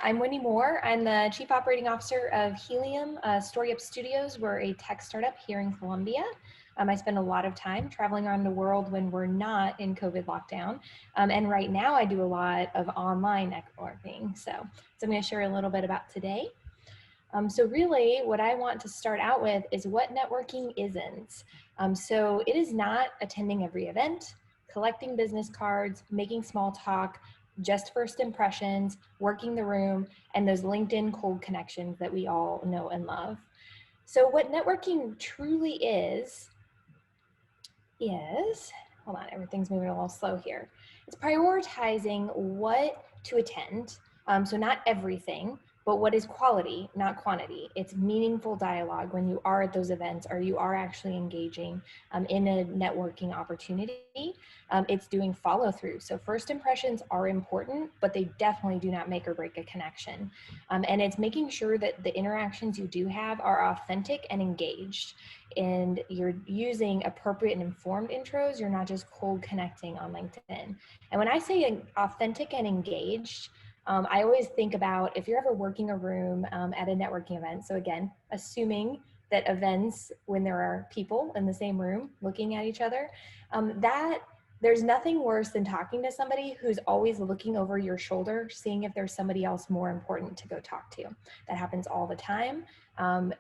I'm Wendy Moore. I'm the Chief Operating Officer of Helium Story Up Studios. We're a tech startup here in Columbia. I spend a lot of time traveling around the world when we're not in COVID lockdown. And right now I do a lot of online networking. So I'm going to share a little bit about today. So really what I want to start out with is what networking isn't. So it is not attending every event, collecting business cards, making small talk, just first impressions, working the room, and those LinkedIn cold connections that we all know and love. So what networking truly is, hold on, everything's moving a little slow here. It's prioritizing what to attend. So not everything, but what is quality, not quantity. It's meaningful dialogue when you are at those events or you are actually engaging in a networking opportunity. It's doing follow through. So first impressions are important, but they definitely do not make or break a connection. And it's making sure that the interactions you do have are authentic and engaged. And you're using appropriate and informed intros. You're not just cold connecting on LinkedIn. And when I say authentic and engaged, I always think about if you're ever working a room at a networking event. So again, assuming that events when there are people in the same room looking at each other, that there's nothing worse than talking to somebody who's always looking over your shoulder, seeing if there's somebody else more important to go talk to. That happens all the time.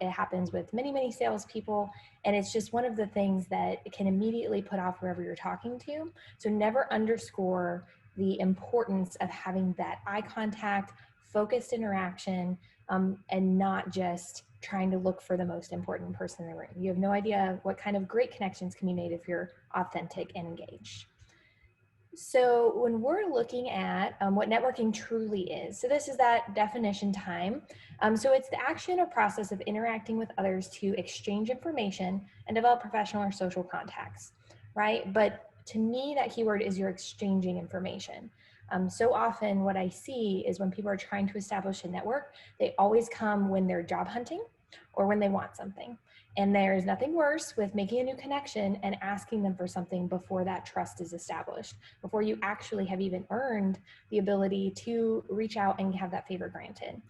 It happens with many, many salespeople. And it's just one of the things that can immediately put off whoever you're talking to. So never underscore the importance of having that eye contact, focused interaction, and not just trying to look for the most important person in the room. You have no idea what kind of great connections can be made if you're authentic and engaged. So when we're looking at what networking truly is, so this is that definition time. So it's the action or process of interacting with others to exchange information and develop professional or social contacts, right? But to me, that keyword is you're exchanging information. So often what I see is when people are trying to establish a network, they always come when they're job hunting or when they want something. And there's nothing worse with making a new connection and asking them for something before that trust is established, before you actually have even earned the ability to reach out and have that favor granted.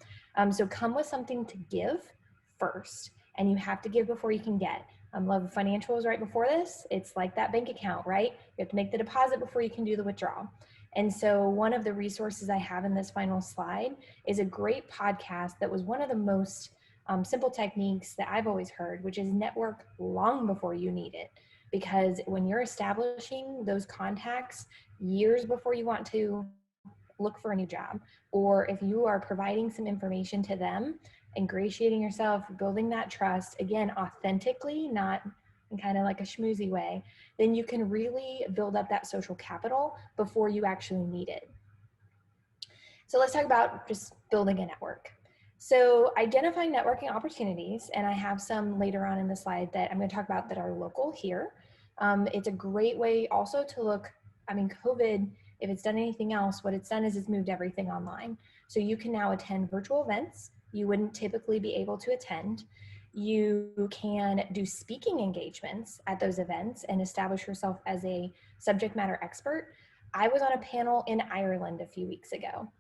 So come with something to give first, and you have to give before you can get. Love financials right before this. It's like that bank account, right? You have to make the deposit before you can do the withdrawal. And so one of the resources I have in this final slide is a great podcast that was one of the most simple techniques that I've always heard, which is network long before you need it. Because when you're establishing those contacts years before you want to look for a new job, or if you are providing some information to them, ingratiating yourself, building that trust, again, authentically, not in kind of like a schmoozy way, then you can really build up that social capital before you actually need it. So let's talk about just building a network. So identifying networking opportunities, and I have some later on in the slide that I'm going to talk about that are local here. It's a great way also to look, COVID, if it's done anything else, what it's done is it's moved everything online. So you can now attend virtual events you wouldn't typically be able to attend. You can do speaking engagements at those events and establish yourself as a subject matter expert. I was on a panel in Ireland a few weeks ago.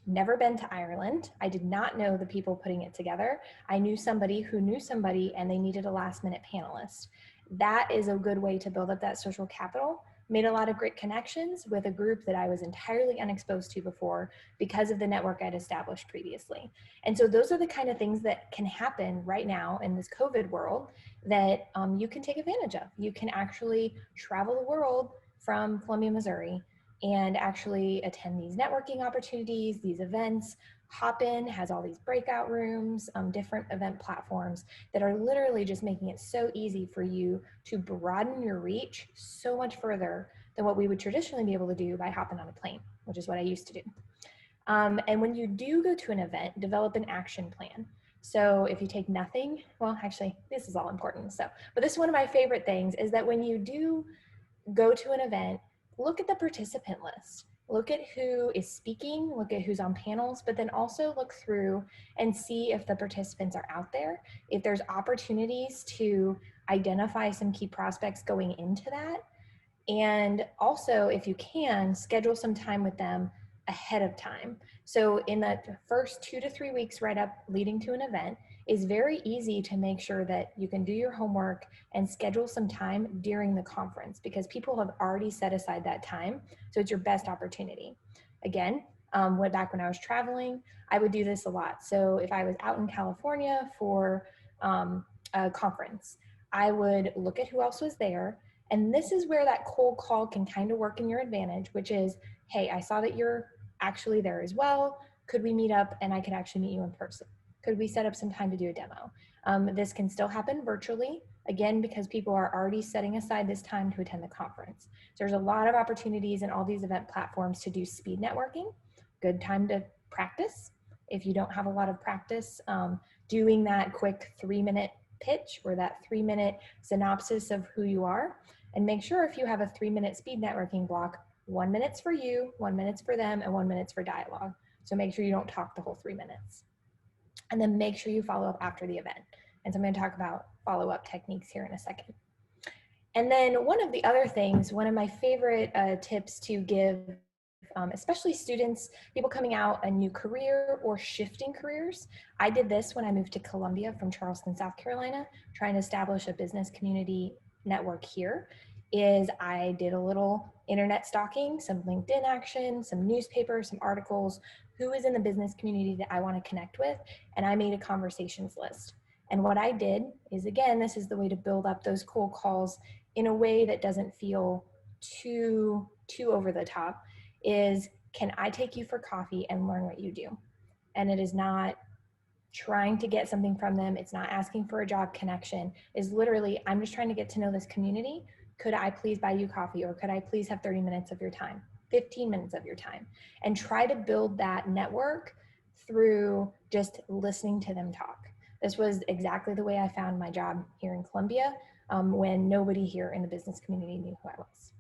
Never been to Ireland. I did not know the people putting it together. I knew somebody who knew somebody and they needed a last minute panelist. That is a good way to build up that social capital. Made a lot of great connections with a group that I was entirely unexposed to before because of the network I'd established previously. And so those are the kind of things that can happen right now in this COVID world that you can take advantage of. You can actually travel the world from Columbia, Missouri, and actually attend these networking opportunities, these events. Hopin has all these breakout rooms, different event platforms that are literally just making it so easy for you to broaden your reach so much further than what we would traditionally be able to do by hopping on a plane, which is what I used to do. And when you do go to an event, develop an action plan. So if you take nothing, well, actually, this is all important. But this is one of my favorite things is that when you do go to an event, look at the participant list. Look at who is speaking, look at who's on panels, but then also look through and see if the participants are out there, if there's opportunities to identify some key prospects going into that. And also, if you can, schedule some time with them ahead of time. So in the first 2 to 3 weeks right up leading to an event, is very easy to make sure that you can do your homework and schedule some time during the conference, because people have already set aside that time. So it's your best opportunity. Again, went back when I was traveling, I would do this a lot. So if I was out in California for a conference, I would look at who else was there. And this is where that cold call can kind of work in your advantage, which is, hey, I saw that you're actually there as well. Could we meet up and I could actually meet you in person? Could we set up some time to do a demo? This can still happen virtually, again, because people are already setting aside this time to attend the conference. So there's a lot of opportunities in all these event platforms to do speed networking. Good time to practice. If you don't have a lot of practice, doing that quick 3-minute pitch or that 3-minute synopsis of who you are, and make sure if you have a 3-minute speed networking block, 1 minute's for you, 1 minute's for them, and 1 minute's for dialogue. So make sure you don't talk the whole 3 minutes. And then make sure you follow up after the event. And so I'm going to talk about follow-up techniques here in a second. And then one of the other things, one of my favorite tips to give, especially students, people coming out a new career or shifting careers. I did this when I moved to Columbia from Charleston, South Carolina, trying to establish a business community network here, is I did a little internet stalking, some LinkedIn action, some newspapers, some articles, who is in the business community that I want to connect with, and I made a conversations list. And what I did is, again, this is the way to build up those cold calls in a way that doesn't feel too over the top, is, can I take you for coffee and learn what you do? And it is not trying to get something from them. It's not asking for a job connection. Is literally, I'm just trying to get to know this community. Could I please buy you coffee? Or could I please have 30 minutes of your time, 15 minutes of your time? And try to build that network through just listening to them talk. This was exactly the way I found my job here in Columbia, when nobody here in the business community knew who I was.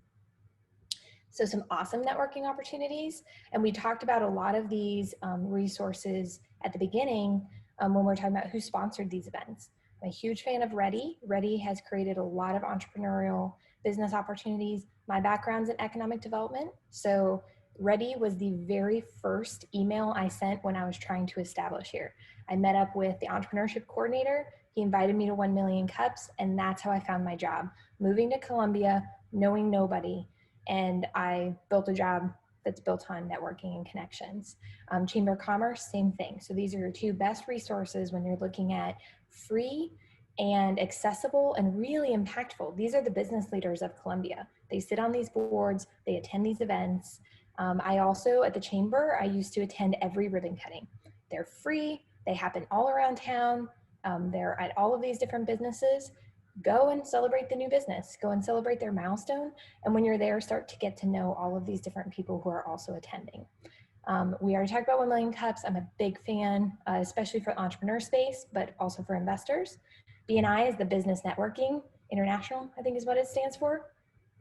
So some awesome networking opportunities. And we talked about a lot of these resources at the beginning when we're talking about who sponsored these events. I'm a huge fan of Ready. Ready has created a lot of entrepreneurial business opportunities. My background's in economic development. So Ready was the very first email I sent when I was trying to establish here. I met up with the entrepreneurship coordinator. He invited me to 1 Million Cups, and that's how I found my job. Moving to Columbia, knowing nobody, and I built a job that's built on networking and connections. Chamber of Commerce, same thing. So these are your two best resources when you're looking at free and accessible and really impactful. These are the business leaders of Columbia. They sit on these boards, they attend these events. I also, at the Chamber, I used to attend every ribbon cutting. They're free, they happen all around town. They're at all of these different businesses. Go and celebrate the new business, go and celebrate their milestone. And when you're there, start to get to know all of these different people who are also attending. We already talked about 1 Million Cups. I'm a big fan, especially for entrepreneur space, but also for investors. BNI is the Business Networking International, I think is what it stands for.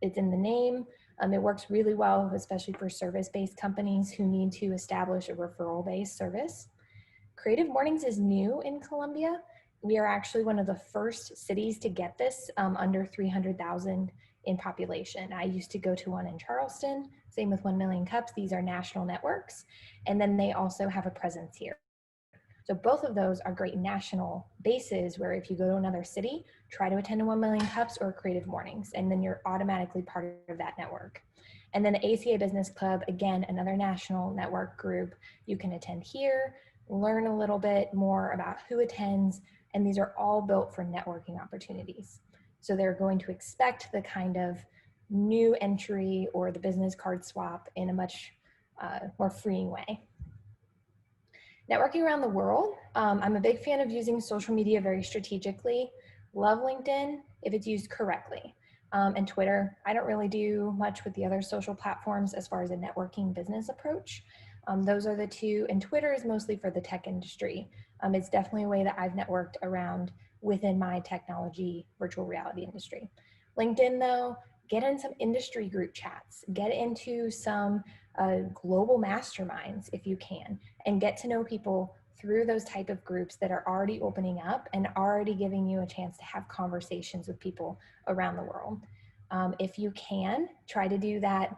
It's in the name. It works really well, especially for service-based companies who need to establish a referral-based service. Creative Mornings is new in Columbia. We are actually one of the first cities to get this under 300,000 in population. I used to go to one in Charleston, same with 1 Million Cups. These are national networks. And then they also have a presence here. So both of those are great national bases where if you go to another city, try to attend a 1 Million Cups or Creative Mornings, and then you're automatically part of that network. And then the ACA Business Club, again, another national network group. You can attend here, learn a little bit more about who attends, and these are all built for networking opportunities. So they're going to expect the kind of new entry or the business card swap in a much more freeing way. Networking around the world. I'm a big fan of using social media very strategically. Love LinkedIn if it's used correctly. And Twitter. I don't really do much with the other social platforms as far as a networking business approach. Those are the two, and Twitter is mostly for the tech industry. It's definitely a way that I've networked around within my technology virtual reality industry. LinkedIn though, get in some industry group chats, get into some global masterminds if you can, and get to know people through those type of groups that are already opening up and already giving you a chance to have conversations with people around the world. If you can, try to do that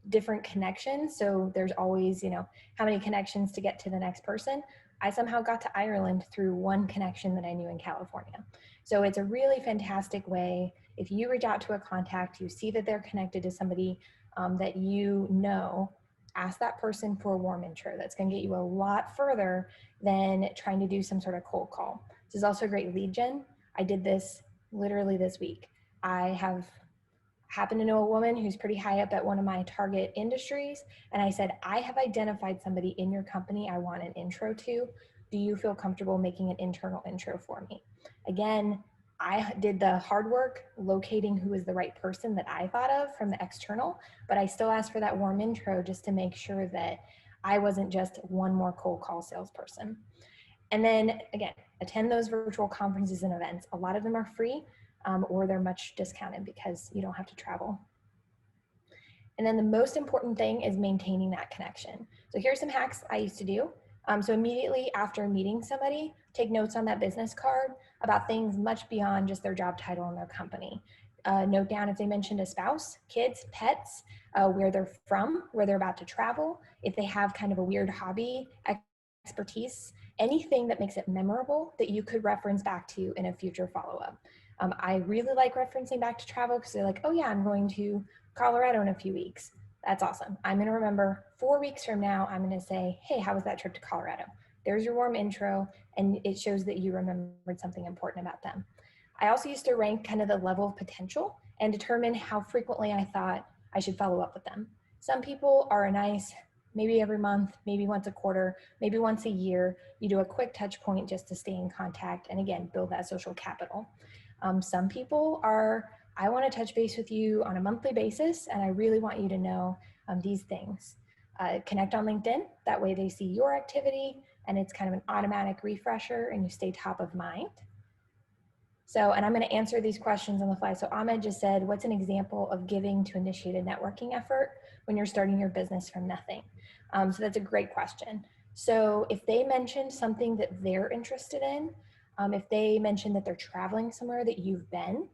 different connections. So there's always, how many connections to get to the next person. I somehow got to Ireland through one connection that I knew in California. So it's a really fantastic way. If you reach out to a contact, you see that they're connected to somebody that you know, ask that person for a warm intro. That's going to get you a lot further than trying to do some sort of cold call. This is also a great lead gen. I did this literally this week. I happen to know a woman who's pretty high up at one of my target industries. And I said, I have identified somebody in your company I want an intro to. Do you feel comfortable making an internal intro for me? Again, I did the hard work locating who is the right person that I thought of from the external, but I still asked for that warm intro just to make sure that I wasn't just one more cold call salesperson. And then again, attend those virtual conferences and events. A lot of them are free. Or they're much discounted because you don't have to travel. And then the most important thing is maintaining that connection. So here's some hacks I used to do. So immediately after meeting somebody, take notes on that business card about things much beyond just their job title and their company. Note down if they mentioned a spouse, kids, pets, where they're from, where they're about to travel, if they have kind of a weird hobby, expertise, anything that makes it memorable that you could reference back to in a future follow-up. I really like referencing back to travel because they're like, oh yeah, I'm going to Colorado in a few weeks. That's awesome. I'm going to remember 4 weeks from now, I'm going to say, hey, how was that trip to Colorado? There's your warm intro, and it shows that you remembered something important about them. I also used to rank kind of the level of potential and determine how frequently I thought I should follow up with them. Some people are nice, maybe every month, maybe once a quarter, maybe once a year. You do a quick touch point just to stay in contact and again, build that social capital. Some people are, I want to touch base with you on a monthly basis, and I really want you to know these things. Connect on LinkedIn, that way they see your activity, and it's kind of an automatic refresher, and you stay top of mind. So, and I'm going to answer these questions on the fly. So Ahmed just said, what's an example of giving to initiate a networking effort when you're starting your business from nothing? So that's a great question. So if they mentioned something that they're interested in, if they mentioned that they're traveling somewhere that you've been,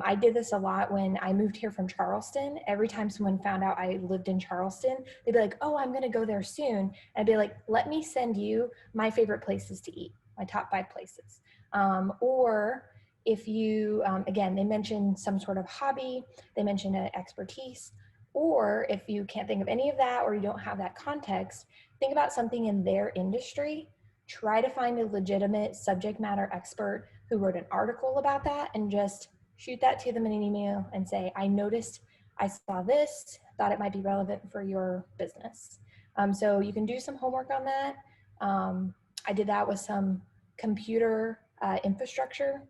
I did this a lot when I moved here from Charleston. Every time someone found out I lived in Charleston, they'd be like, oh, I'm going to go there soon. And I'd be like, let me send you my favorite places to eat, my top 5 places. Or if you, again, they mentioned some sort of hobby, they mentioned an expertise, or if you can't think of any of that or you don't have that context, think about something in their industry. Try to find a legitimate subject matter expert who wrote an article about that and just shoot that to them in an email and say, I noticed I saw this, thought it might be relevant for your business. So you can do some homework on that. I did that with some computer infrastructure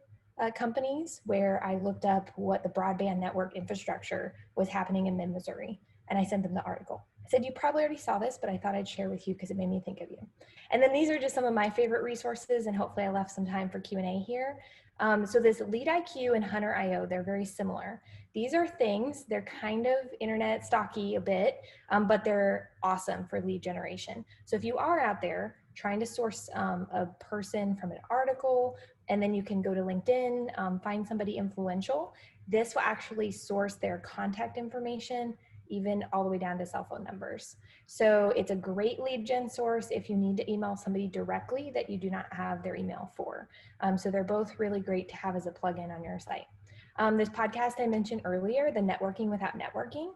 companies where I looked up what the broadband network infrastructure was happening in mid-Missouri, and I sent them the article. I said, you probably already saw this, but I thought I'd share with you because it made me think of you. And then these are just some of my favorite resources, and hopefully I left some time for Q&A here. So this Lead IQ and Hunter.io, they're very similar. These are things, they're kind of internet stocky a bit, but they're awesome for lead generation. So if you are out there trying to source a person from an article, and then you can go to LinkedIn, find somebody influential, this will actually source their contact information, even all the way down to cell phone numbers. So it's a great lead gen source if you need to email somebody directly that you do not have their email for. So they're both really great to have as a plugin on your site. This podcast I mentioned earlier, the Networking Without Networking.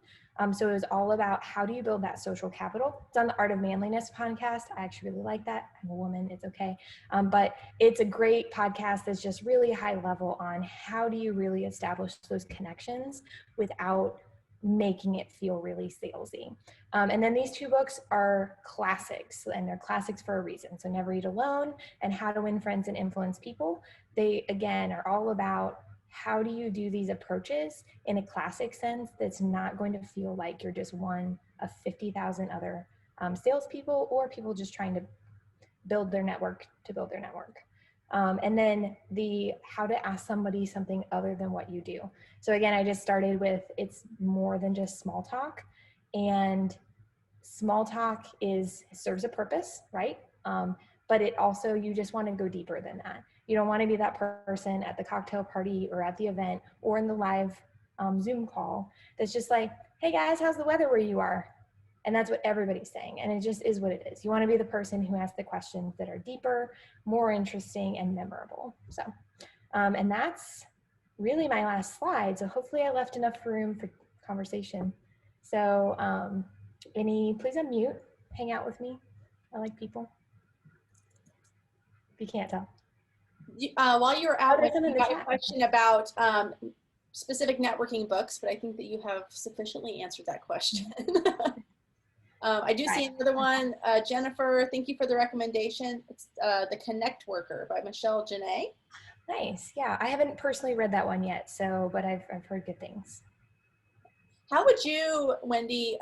So it was all about how do you build that social capital. It's on the Art of Manliness podcast. I actually really like that. I'm a woman, it's okay. But it's a great podcast that's just really high level on how do you really establish those connections without making it feel really salesy. And then these 2 books are classics, and they're classics for a reason. So Never Eat Alone and How to Win Friends and Influence People. They, again, are all about how do you do these approaches in a classic sense that's not going to feel like you're just one of 50,000 other salespeople or people just trying to build their network to build their network. And then the how to ask somebody something other than what you do. So again, I just started with it's more than just small talk, and small talk serves a purpose, right? But it also, you just want to go deeper than that. You don't want to be that person at the cocktail party or at the event or in the live Zoom call that's just like, hey guys, how's the weather where you are? And that's what everybody's saying. And it just is what it is. You want to be the person who asks the questions that are deeper, more interesting, and memorable. So, and that's really my last slide. So hopefully I left enough room for conversation. So please unmute, hang out with me. I like people. If you can't tell. While you were out, there's some in you the got a chat. question about specific networking books, but I think that you have sufficiently answered that question. I do see another one. Jennifer, thank you for the recommendation. It's The Connect Worker by Michelle Janae. Nice. Yeah, I haven't personally read that one yet, but I've heard good things. How would you, Wendy,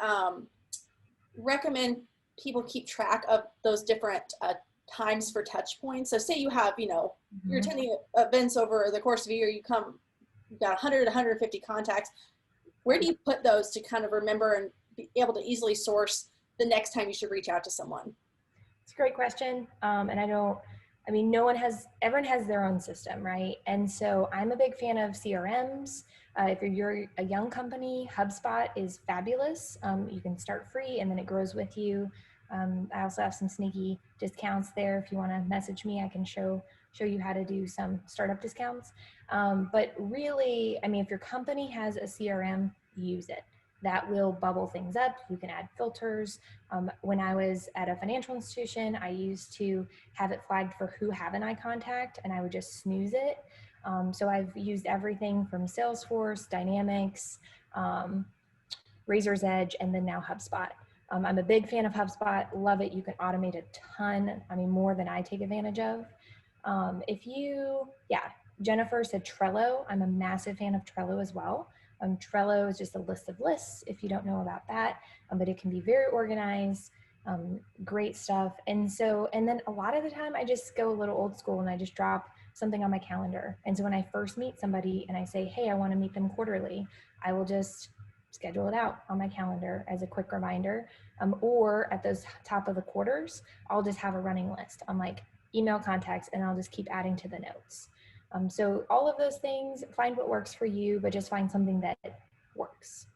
recommend people keep track of those different times for touch points? So say you have, you're attending events over the course of a year, you've got 100, 150 contacts. Where do you put those to kind of remember and be able to easily source the next time you should reach out to someone? It's a great question. And everyone has their own system, right? And so I'm a big fan of CRMs. If you're a young company, HubSpot is fabulous. You can start free and then it grows with you. I also have some sneaky discounts there. If you want to message me, I can show you how to do some startup discounts. But really, if your company has a CRM, use it. That will bubble things up. You can add filters. When I was at a financial institution, I used to have it flagged for who haven't I contact, and I would just snooze it. So I've used everything from Salesforce, Dynamics, Razor's Edge, and then now HubSpot. I'm a big fan of HubSpot, love it. You can automate a ton, more than I take advantage of. Jennifer said Trello. I'm a massive fan of Trello as well. Trello is just a list of lists, if you don't know about that, but it can be very organized, great stuff. And then a lot of the time I just go a little old school and I just drop something on my calendar. And so when I first meet somebody and I say, hey, I want to meet them quarterly, I will just schedule it out on my calendar as a quick reminder. Or at those top of the quarters, I'll just have a running list on like email contacts and I'll just keep adding to the notes. So all of those things, find what works for you, but just find something that works.